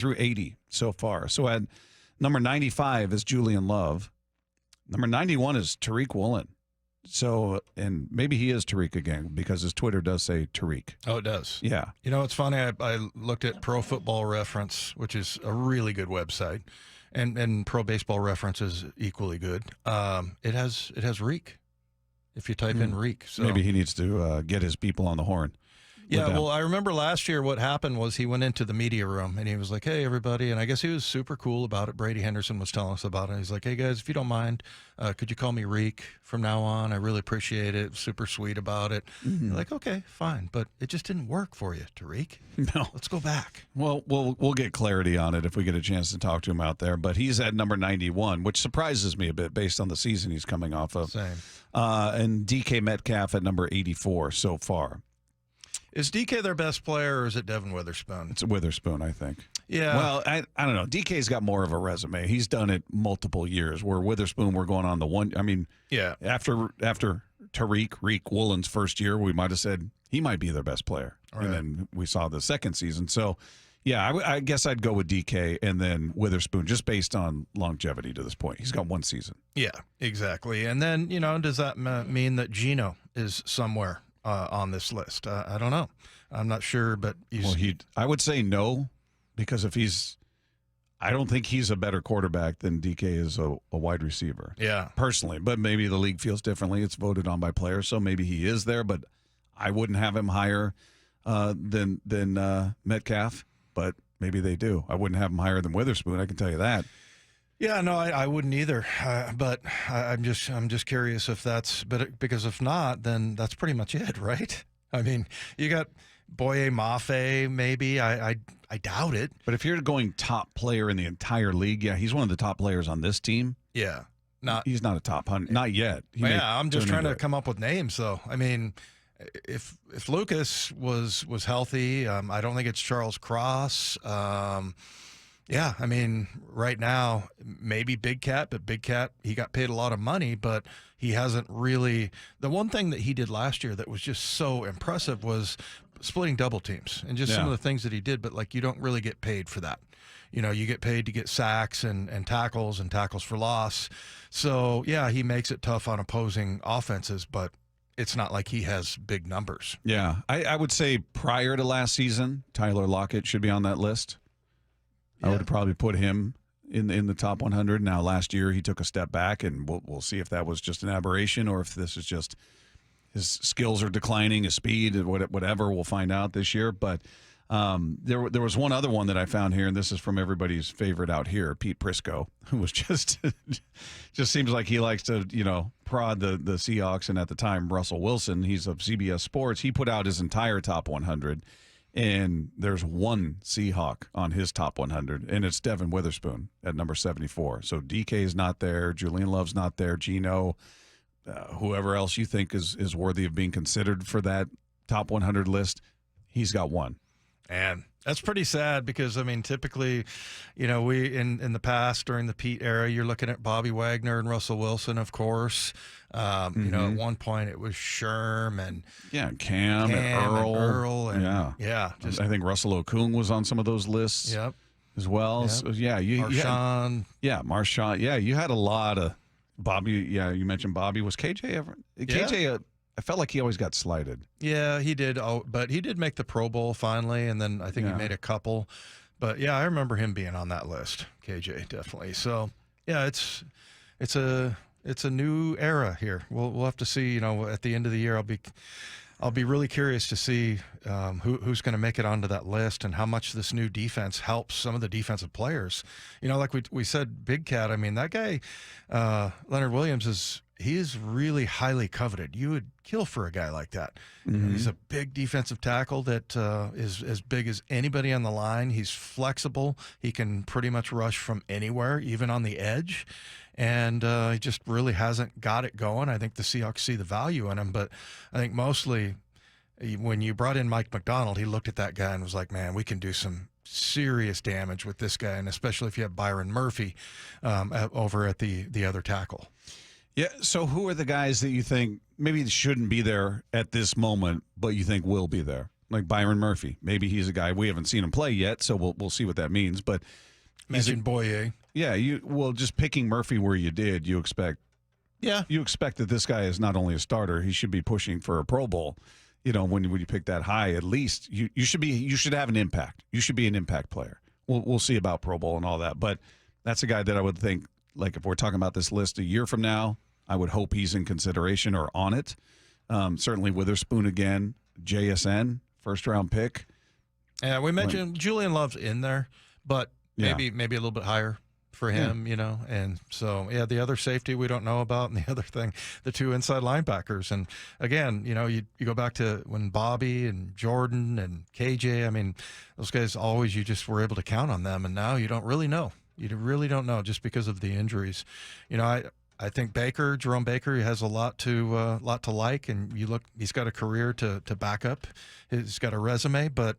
through 80 so far. So at number 95 is Julian Love. Number 91 is Tariq Woolen. So, and maybe he is Tariq again because his Twitter does say Tariq. Oh, it does? Yeah. You know, it's funny. I looked at Pro Football Reference, which is a really good website, and Pro Baseball Reference is equally good. It has Reek if you type in Reek. So maybe he needs to get his people on the horn. Yeah, well, I remember last year what happened was he went into the media room and he was like, hey, everybody. And I guess he was super cool about it. Brady Henderson was telling us about it. He's like, hey, guys, if you don't mind, could you call me Reek from now on? I really appreciate it. Super sweet about it. You're like, okay, fine. But it just didn't work for you, Tariq. No. Let's go back. Well, we'll get clarity on it if we get a chance to talk to him out there. But he's at number 91, which surprises me a bit based on the season he's coming off of. Same. And DK Metcalf at number 84 so far. Is DK their best player, or is it Devin Witherspoon? It's Witherspoon, I think. Yeah. Well, I don't know. DK's got more of a resume. He's done it multiple years. Where Witherspoon, we're going on the one. I mean, yeah. After Tariq Woolen's first year, we might have said he might be their best player, right. And then we saw the second season. So, yeah, I guess I'd go with DK and then Witherspoon, just based on longevity to this point. He's got one season. Yeah, exactly. And then does that mean that Geno is somewhere on this list? I don't know. I'm not sure, but I would say no, because I don't think he's a better quarterback than DK is a wide receiver. Yeah, personally, but maybe the league feels differently. It's voted on by players, so maybe he is there, but I wouldn't have him higher than Metcalf. But maybe they do. I wouldn't have him higher than Witherspoon. I can tell you that. Yeah, no, I wouldn't either. But I'm just curious if that's. But because if not, then that's pretty much it, right? I mean, you got Boye Mafe, maybe. I doubt it. But if you're going top player in the entire league, yeah, he's one of the top players on this team. Yeah, he's not a top 100, not yet. I'm just trying to come up with names, though. I mean, if Lucas was healthy, I don't think it's Charles Cross. Yeah, I mean, right now, maybe Big Cat, but Big Cat, he got paid a lot of money, but he hasn't really. The one thing that he did last year that was just so impressive was splitting double teams and just some of the things that he did, but like you don't really get paid for that. You get paid to get sacks and tackles for loss. So, yeah, he makes it tough on opposing offenses, but it's not like he has big numbers. Yeah, I would say prior to last season, Tyler Lockett should be on that list. Yeah. I would probably put him in the top 100. Now, last year he took a step back, and we'll see if that was just an aberration or if this is just his skills are declining, his speed, whatever. We'll find out this year. But there was one other one that I found here, and this is from everybody's favorite out here, Pete Prisco, who was just seems like he likes to prod the Seahawks, and at the time Russell Wilson. He's of CBS Sports. He put out his entire top 100. And there's one Seahawk on his top 100, and it's Devin Witherspoon at number 74. So DK is not there. Julian Love's not there. Geno, whoever else you think is worthy of being considered for that top 100 list, he's got one. And that's pretty sad because, I mean, typically, we in the past during the Pete era, you're looking at Bobby Wagner and Russell Wilson, of course. At one point it was Sherm and Cam and Earl. And I think Russell Okung was on some of those lists as well. Yep. So, Marshawn. Marshawn. Yeah, you had a lot of Bobby. Yeah, you mentioned Bobby. Was KJ ever? KJ, I felt like he always got slighted. Yeah, he did. Oh, but he did make the Pro Bowl finally, and then I think he made a couple. But yeah, I remember him being on that list. KJ definitely. So yeah, it's a new era here. We'll have to see. At the end of the year, I'll be really curious to see who's going to make it onto that list and how much this new defense helps some of the defensive players. Like we said, Big Cat. I mean, that guy, Leonard Williams he is really highly coveted. You would kill for a guy like that. He's a big defensive tackle that is as big as anybody on the line. He's flexible. He can pretty much rush from anywhere, even on the edge. And he just really hasn't got it going. I think the Seahawks see the value in him. But I think mostly when you brought in Mike McDonald, he looked at that guy and was like, man, we can do some serious damage with this guy, and especially if you have Byron Murphy over at the other tackle. Yeah, so who are the guys that you think maybe shouldn't be there at this moment, but you think will be there? like Byron Murphy. Maybe he's a guy we haven't seen him play yet, so we'll see what that means. But mentioned Boye. Yeah, just picking Murphy where you did, you expect that this guy is not only a starter, he should be pushing for a Pro Bowl. When you pick that high, at least you should have an impact. You should be an impact player. We'll see about Pro Bowl and all that, but that's a guy that I would think, like, if we're talking about this list a year from now, I would hope he's in consideration or on it. Certainly Witherspoon again, JSN, first-round pick. Yeah, we mentioned Julian Love's in there, but maybe a little bit higher for him, And so, the other safety we don't know about, and the other thing, the two inside linebackers. And again, you go back to when Bobby and Jordan and KJ, I mean, those guys always, you just were able to count on them, and now you don't really know. You really don't know just because of the injuries. I think Jerome Baker, he has a lot to like, and he's got a career to back up. He's got a resume, but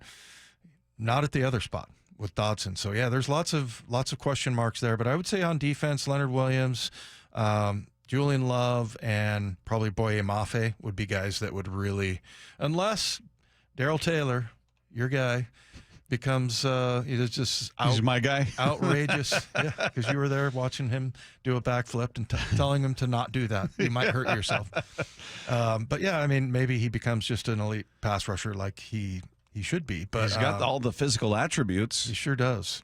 not at the other spot with Dodson. So there's lots of question marks there. But I would say on defense, Leonard Williams, Julian Love, and probably Boye Mafe would be guys that would really, unless Darrell Taylor, your guy, becomes he's my guy. Outrageous. Because you were there watching him do a backflip and telling him to not do that. You might hurt yourself. But I mean, maybe he becomes just an elite pass rusher like he should be. But he's got all the physical attributes. He sure does.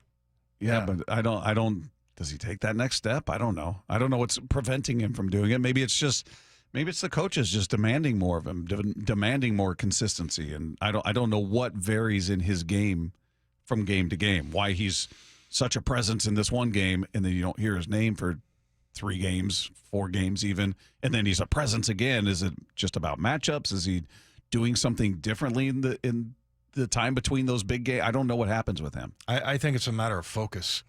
Yeah, but I don't. Does he take that next step? I don't know. I don't know what's preventing him from doing it. Maybe it's the coaches just demanding more of him, demanding more consistency, and I don't know what varies in his game from game to game. Why he's such a presence in this one game, and then you don't hear his name for 3 games, 4 games even, and then he's a presence again. Is it just about matchups? Is he doing something differently in the time between those big games? I don't know what happens with him. I think it's a matter of focus,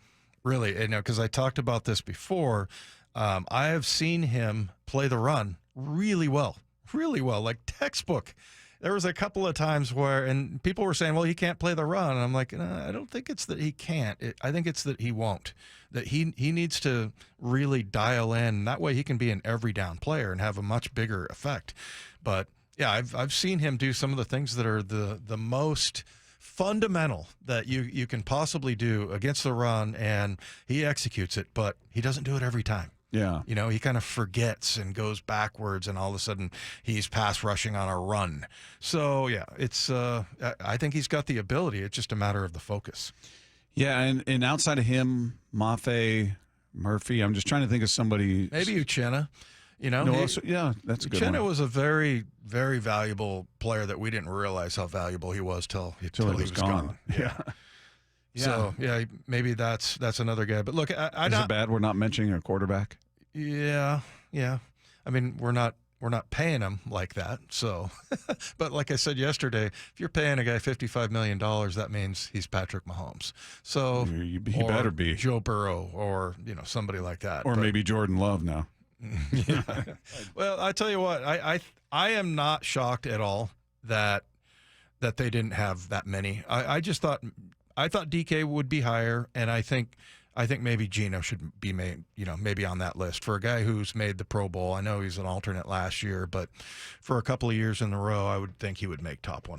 really. Because I talked about this before. I have seen him play the run really well, like textbook. There was a couple of times and people were saying, well, he can't play the run. And I'm like, no, I don't think it's that he can't. I think it's that he won't, that he needs to really dial in. That way he can be an every down player and have a much bigger effect. But I've seen him do some of the things that are the most fundamental that you can possibly do against the run, and he executes it, but he doesn't do it every time. Yeah. He kind of forgets and goes backwards, and all of a sudden he's pass rushing on a run. So, it's I think he's got the ability. It's just a matter of the focus. Yeah, and outside of him, Mafe, Murphy, I'm just trying to think of somebody. Maybe Uchenna. That's a good one. Uchenna was a very, very valuable player that we didn't realize how valuable he was till he was gone. Yeah. So maybe that's another guy. But look, is it bad we're not mentioning a quarterback? Yeah. I mean, we're not paying him like that. So, but like I said yesterday, if you're paying a guy $55 million, that means he's Patrick Mahomes. So he better be Joe Burrow or somebody like that, or maybe Jordan Love now. Yeah. Well, I tell you what, I am not shocked at all that they didn't have that many. I thought DK would be higher, and I think maybe Geno should be made, maybe on that list for a guy who's made the Pro Bowl. I know he's an alternate last year, but for a couple of years in a row, I would think he would make top 1.